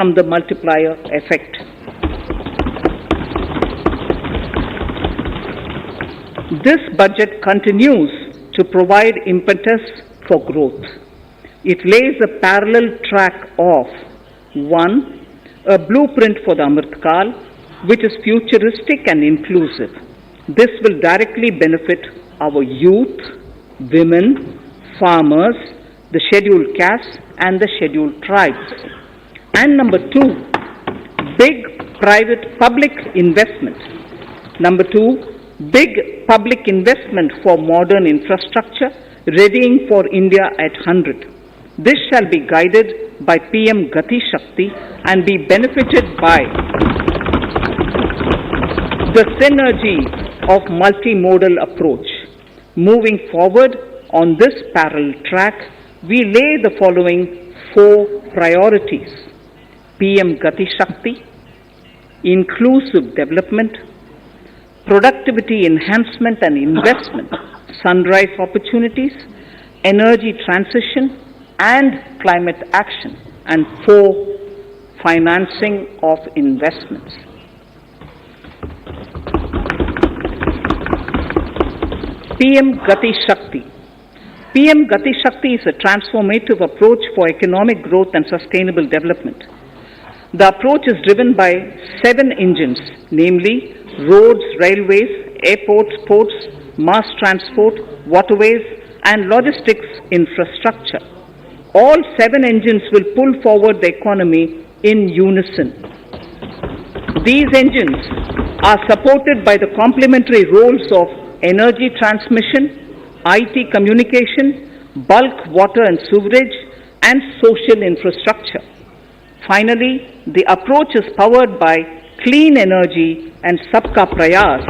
from the multiplier effect. This budget continues to provide impetus for growth. It lays a parallel track of 1. A blueprint for the Amrit Kal, which is futuristic and inclusive. This will directly benefit our youth, women, farmers, the scheduled castes, and the scheduled tribes. And number 2, big private public investment. Number 2, big public investment for modern infrastructure, readying for India at 100. This shall be guided by PM Gati Shakti and be benefited by the synergy of multimodal approach. Moving forward on this parallel track, we lay the following 4 priorities. PM Gati Shakti, inclusive development, productivity enhancement and investment, sunrise opportunities, energy transition, and climate action, and 4, financing of investments. PM Gati Shakti. PM Gati Shakti is a transformative approach for economic growth and sustainable development. The approach is driven by 7 engines, namely roads, railways, airports, ports, mass transport, waterways, and logistics infrastructure. All 7 engines will pull forward the economy in unison. These engines are supported by the complementary roles of energy transmission, IT communication, bulk water and sewerage, and social infrastructure. Finally, the approach is powered by clean energy and Sabka Prayas.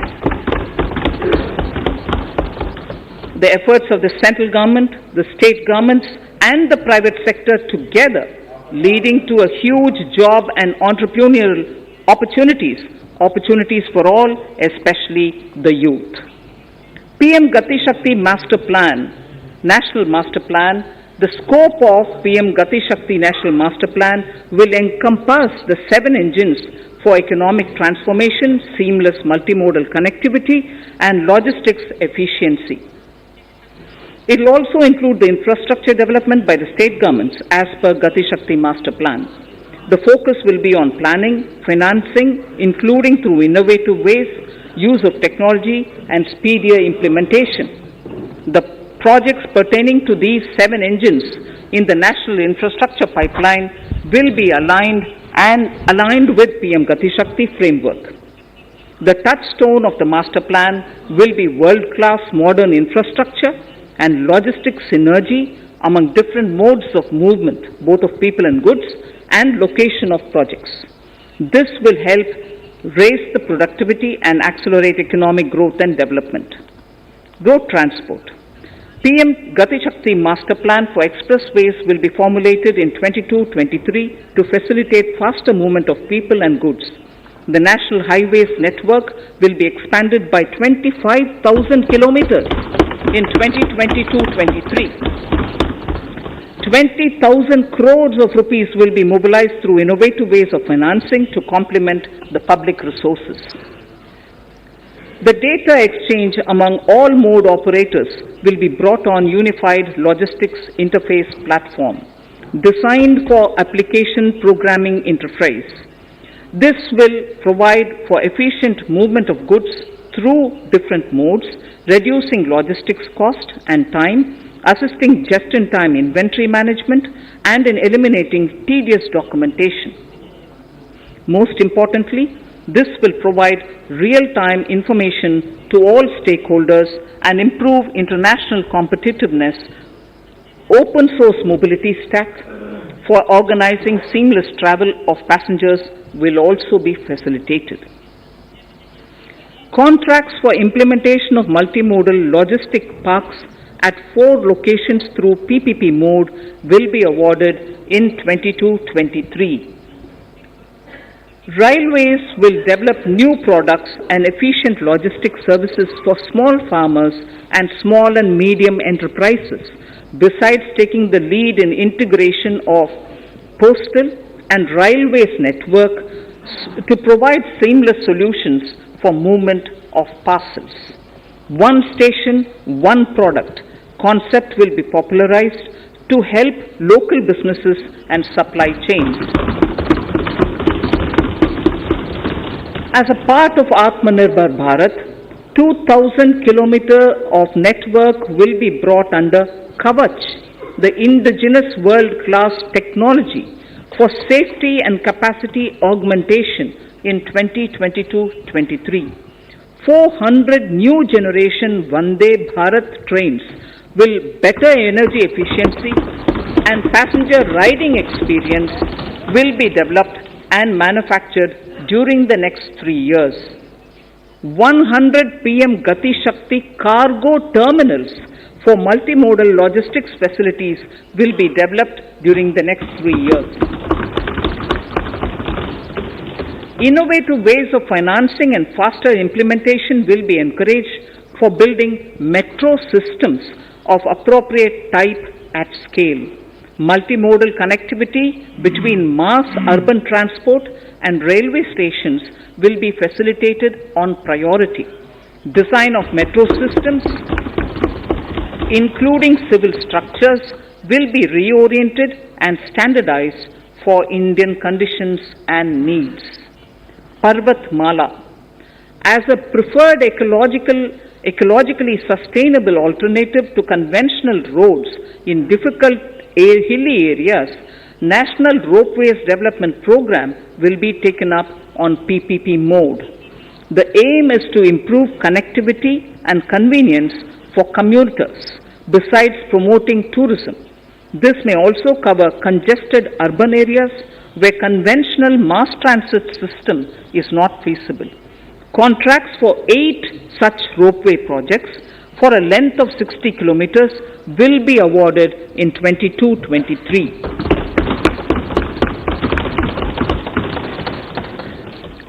The efforts of the central government, the state governments, and the private sector together, leading to a huge job and entrepreneurial opportunities for all, especially the youth. PM Gati Shakti Master Plan, National Master Plan. The scope of PM Gati Shakti National Master Plan will encompass the 7 engines for economic transformation, seamless multimodal connectivity, and logistics efficiency. It will also include the infrastructure development by the state governments as per Gati Shakti Master Plan. The focus will be on planning, financing, including through innovative ways, use of technology, and speedier implementation. The projects pertaining to these 7 engines in the national infrastructure pipeline will be aligned with PM Gati Shakti framework. The touchstone of the master plan will be world-class modern infrastructure and logistics synergy among different modes of movement, both of people and goods, and location of projects. This will help raise the productivity and accelerate economic growth and development. Road transport. PM Gati Shakti Master Plan for expressways will be formulated in 22-23 to facilitate faster movement of people and goods. The National Highways network will be expanded by 25,000 kilometers in 2022-23. 20,000 crores of rupees will be mobilized through innovative ways of financing to complement the public resources. The data exchange among all mode operators will be brought on unified logistics interface platform, designed for application programming interface. This will provide for efficient movement of goods through different modes, reducing logistics cost and time, assisting just-in-time inventory management, and in eliminating tedious documentation. Most importantly, this will provide real-time information to all stakeholders and improve international competitiveness. Open source mobility stack for organizing seamless travel of passengers will also be facilitated. Contracts for implementation of multimodal logistic parks at 4 locations through PPP mode will be awarded in 22-23. Railways will develop new products and efficient logistics services for small farmers and small and medium enterprises, besides taking the lead in integration of postal, and railways network to provide seamless solutions for movement of parcels. One station, one product concept will be popularized to help local businesses and supply chains. As a part of Atmanirbhar Bharat, 2,000 kilometers of network will be brought under Kavach, the indigenous world-class technology for safety and capacity augmentation in 2022-23. 400 new generation Vande Bharat trains will better energy efficiency and passenger riding experience will be developed and manufactured during the next 3 years. 100 PM Gati Shakti cargo terminals for multimodal logistics facilities will be developed during the next 3 years. Innovative ways of financing and faster implementation will be encouraged for building metro systems of appropriate type at scale. Multimodal connectivity between mass urban transport and railway stations will be facilitated on priority. Design of metro systems, including civil structures, will be reoriented and standardized for Indian conditions and needs. Parvat Mala. As a preferred ecologically sustainable alternative to conventional roads in difficult hilly areas, National Ropeways Development Program will be taken up on PPP mode. The aim is to improve connectivity and convenience for commuters, besides promoting tourism. This may also cover congested urban areas where conventional mass transit system is not feasible. Contracts for 8 such ropeway projects for a length of 60 kilometers will be awarded in 22-23.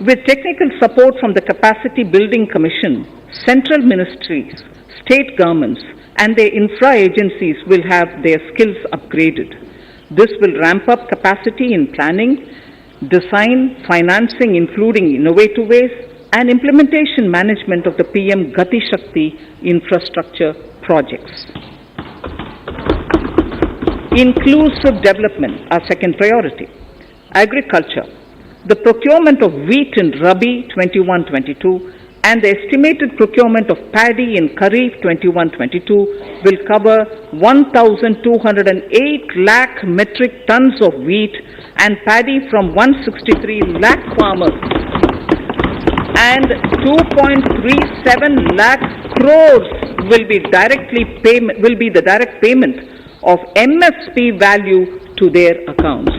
With technical support from the Capacity Building Commission, central ministries, state governments and their infra agencies will have their skills upgraded. This will ramp up capacity in planning, design, financing including innovative ways, and implementation management of the PM Gati Shakti infrastructure projects. Inclusive development, our second priority. Agriculture. The procurement of wheat in Rabi 21-22 and the estimated procurement of paddy in Kharif 21-22 will cover 1,208 lakh metric tons of wheat and paddy from 163 lakh farmers, and 2.37 lakh crores will be the direct payment of MSP value to their accounts.